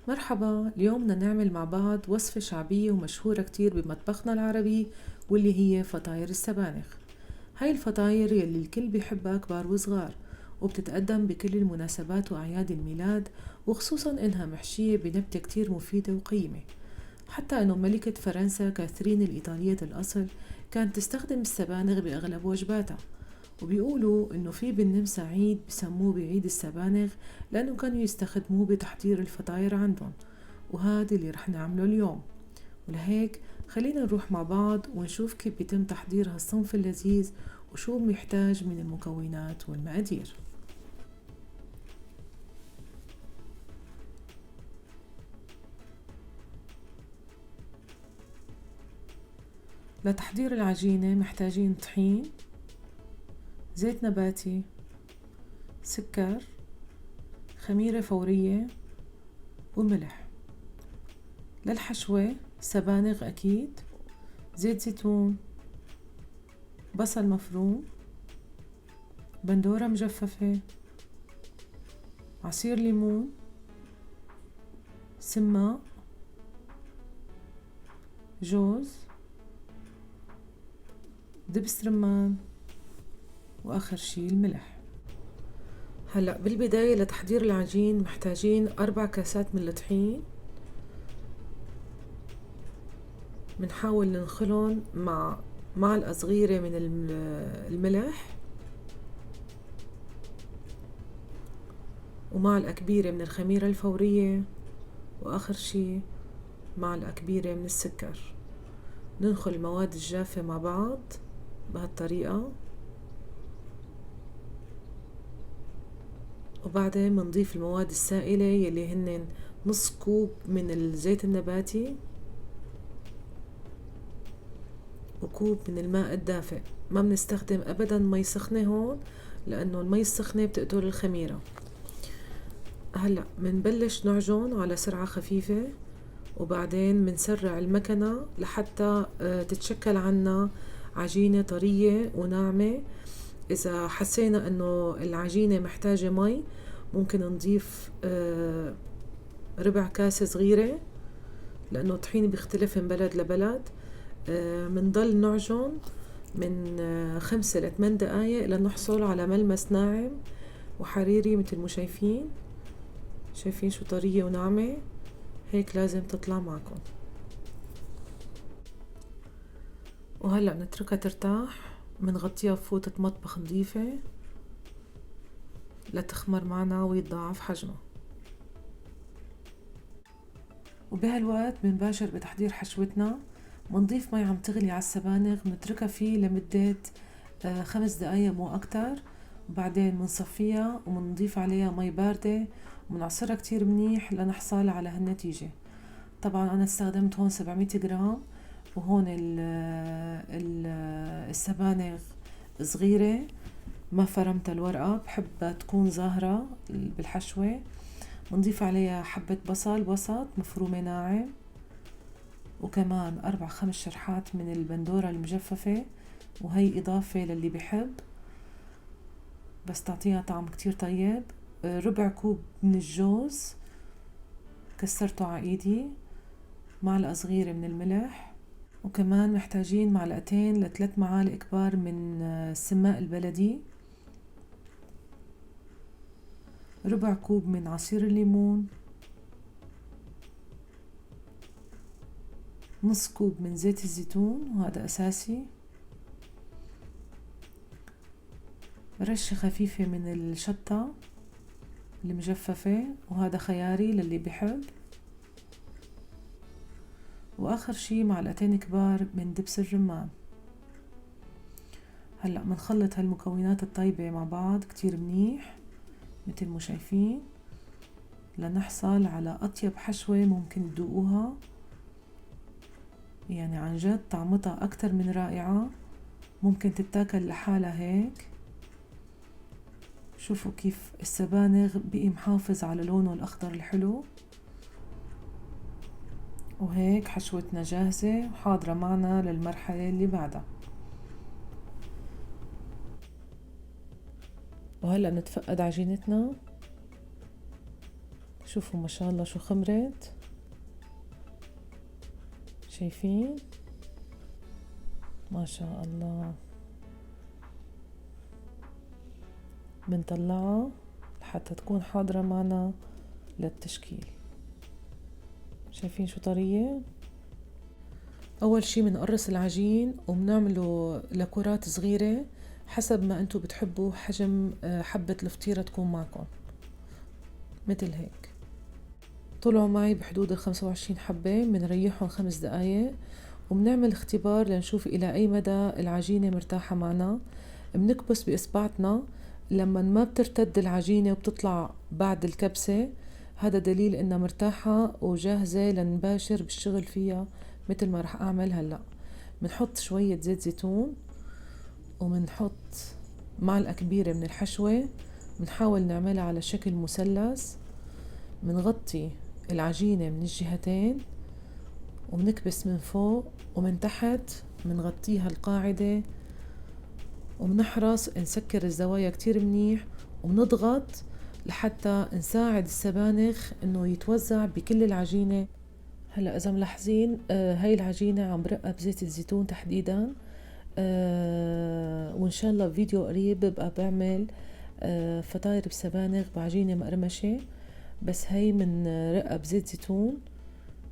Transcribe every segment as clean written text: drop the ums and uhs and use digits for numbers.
مرحبا، اليوم بدنا نعمل مع بعض وصفة شعبية ومشهورة كتير بمطبخنا العربي، واللي هي فطاير السبانخ. هاي الفطاير يلي الكل بيحبها كبار وصغار، وبتتقدم بكل المناسبات وأعياد الميلاد، وخصوصا إنها محشية بنبتة كتير مفيدة وقيمة. حتى إنه ملكة فرنسا كاثرين الإيطالية الأصل كانت تستخدم السبانخ بأغلب وجباتها. وبيقولوا إنه في بالنمسا عيد بسموه بعيد السبانخ، لأنه كانوا يستخدموه بتحضير الفطاير عندهم، وهذا اللي رح نعمله اليوم. ولهيك خلينا نروح مع بعض ونشوف كيف بيتم تحضير هالصنف اللذيذ، وشو بنحتاج من المكونات والمقادير. لتحضير العجينة محتاجين طحين، زيت نباتي، سكر، خميرة فورية، وملح. للحشوة سبانغ أكيد، زيت زيتون، بصل مفروم، بندورة مجففة، عصير ليمون، سماق، جوز، دبس رمان، وآخر شي الملح. هلأ بالبداية لتحضير العجين محتاجين 4 كاسات من الطحين. منحاول ننخلهم مع معلقة صغيرة من الملح، ومعلقة كبيرة من الخميرة الفورية، وآخر شي معلقة كبيرة من السكر. ننخل المواد الجافة مع بعض بهالطريقة، وبعدين منضيف المواد السائلة يلي هن نص كوب من الزيت النباتي، وكوب من الماء الدافئ. ما بنستخدم أبدا مي سخنة هون، لأنه المي السخنة بتقتل الخميرة. هلأ منبلش نعجن على سرعة خفيفة، وبعدين منسرع المكنة لحتى تتشكل عنا عجينة طرية وناعمة. إذا حسينا أنه العجينة محتاجة مي، ممكن نضيف ربع كاسة صغيرة، لأنه الطحين بيختلف من بلد لبلد. منضل نعجن من 5 ل8 دقايق لنحصل على ملمس ناعم وحريري مثل ما شايفين شو طرية وناعمة. هيك لازم تطلع معكم. وهلأ نتركها ترتاح، منغطيها بفوطة مطبخ نظيفة لتخمر معنا ويتضاعف حجمها. وبهالوقت بنباشر بتحضير حشوتنا. منضيف مي عم تغلي على السبانغ، نتركها فيه لمدة 5 دقايق مو أكتر، وبعدين منصفيها ومنضيف عليها مي باردة، ومنعصرها كتير منيح لنحصل على هالنتيجة. طبعا أنا استخدمت هون 700 جرام، وهون السبانغ صغيرة، ما فرمت الورقة، بحبها تكون ظاهرة بالحشوة. بنضيف عليها حبة بصل وسط مفرومة ناعم، وكمان 4-5 شرحات من البندورة المجففة، وهي إضافة للي بحب بس تعطيها طعم كتير طيب. ربع كوب من الجوز كسرته على ايدي، معلقة صغيرة من الملح، وكمان محتاجين 2-3 معالق كبار من السماق البلدي، ربع كوب من عصير الليمون، نص كوب من زيت الزيتون وهذا أساسي، رشة خفيفة من الشطة المجففة وهذا خياري للي بحب، وآخر شي 2 كبار من دبس الرمان. هلأ منخلط هالمكونات الطيبة مع بعض كتير منيح مثل ما شايفين، لنحصل على أطيب حشوة ممكن تدوقوها. يعني عن جد طعمتها أكتر من رائعة، ممكن تتاكل لحالها هيك. شوفوا كيف السبانغ بقي محافظ على لونه الأخضر الحلو. وهيك حشوتنا جاهزة وحاضرة معنا للمرحلة اللي بعدها. وهلأ نتفقد عجينتنا. شوفوا ما شاء الله شو خمرت، شايفين ما شاء الله. بنطلعها لحتى تكون حاضرة معنا للتشكيل. شايفين شو طرية؟ أول شي بنقرص العجين وبنعمله لكرات صغيرة حسب ما انتو بتحبوا حجم حبة الفطيرة تكون معكم، مثل هيك. طلعوا معي بحدود 25 حبة، بنريحهم 5 دقايق وبنعمل اختبار لنشوف إلى أي مدى العجينة مرتاحة معنا. بنكبس بإصبعتنا، لما ما بترتد العجينة وبتطلع بعد الكبسة هذا دليل إنها مرتاحة وجاهزة لنباشر بالشغل فيها مثل ما رح أعمل هلأ. بنحط شوية زيت زيتون وبنحط معلقة كبيرة من الحشوة، بنحاول نعملها على شكل مثلث. بنغطي العجينة من الجهتين وبنكبس من فوق ومن تحت، بنغطيها القاعدة وبنحرص نسكر الزوايا كتير منيح وبنضغط لحتى نساعد السبانخ انه يتوزع بكل العجينة. هلأ اذا ملاحظين هاي العجينة عم برقها بزيت الزيتون تحديدا، وان شاء الله بفيديو قريب ببقى بعمل فطاير بسبانخ بعجينة مقرمشة، بس هاي من رقة بزيت زيتون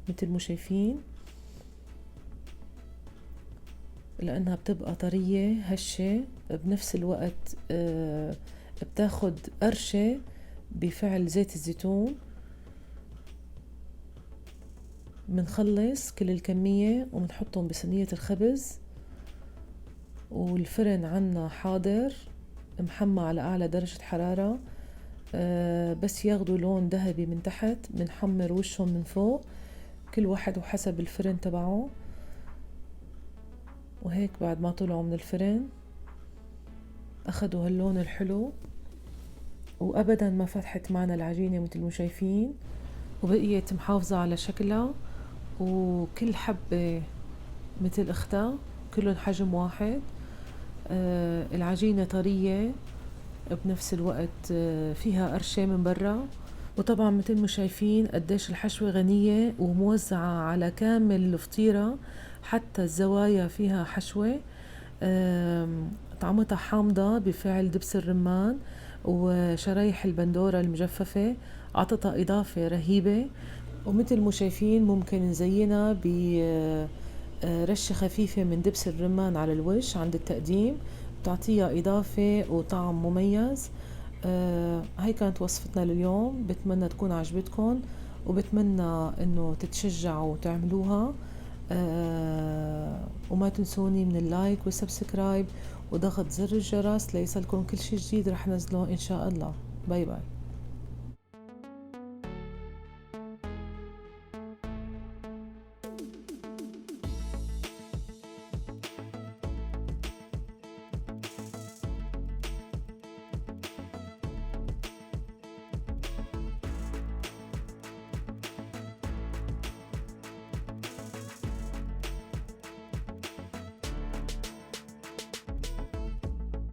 مثل ما شايفين، لأنها بتبقى طرية هشة بنفس الوقت بتاخد قرشة بفعل زيت الزيتون. بنخلص كل الكمية وبنحطهم بصينية الخبز، والفرن عنا حاضر محمى على أعلى درجة حرارة، بس ياخدوا لون ذهبي من تحت بنحمر وشهم من فوق، كل واحد وحسب الفرن تبعه. وهيك بعد ما طلعوا من الفرن أخدوا هاللون الحلو وأبدا ما فتحت معنا العجينة مثل ما شايفين، وبقيت محافظة على شكلها، وكل حبة مثل اختها كلهم حجم واحد. العجينة طرية بنفس الوقت فيها قرشة من برا، وطبعا مثل ما شايفين قديش الحشوة غنية وموزعة على كامل الفطيرة، حتى الزوايا فيها حشوة. طعمتها حامضة بفعل دبس الرمان وشرايح البندورة المجففة، عطتها إضافة رهيبة. ومثل ما شايفين ممكن نزينها برشة خفيفة من دبس الرمان على الوش عند التقديم، تعطيها إضافة وطعم مميز. هاي كانت وصفتنا لليوم، بتمنى تكون عجبتكم وبتمنى انه تتشجعوا وتعملوها. وما تنسوني من اللايك والسبسكرايب وضغط زر الجرس ليصلكم كل شي جديد رح نزله ان شاء الله. باي باي.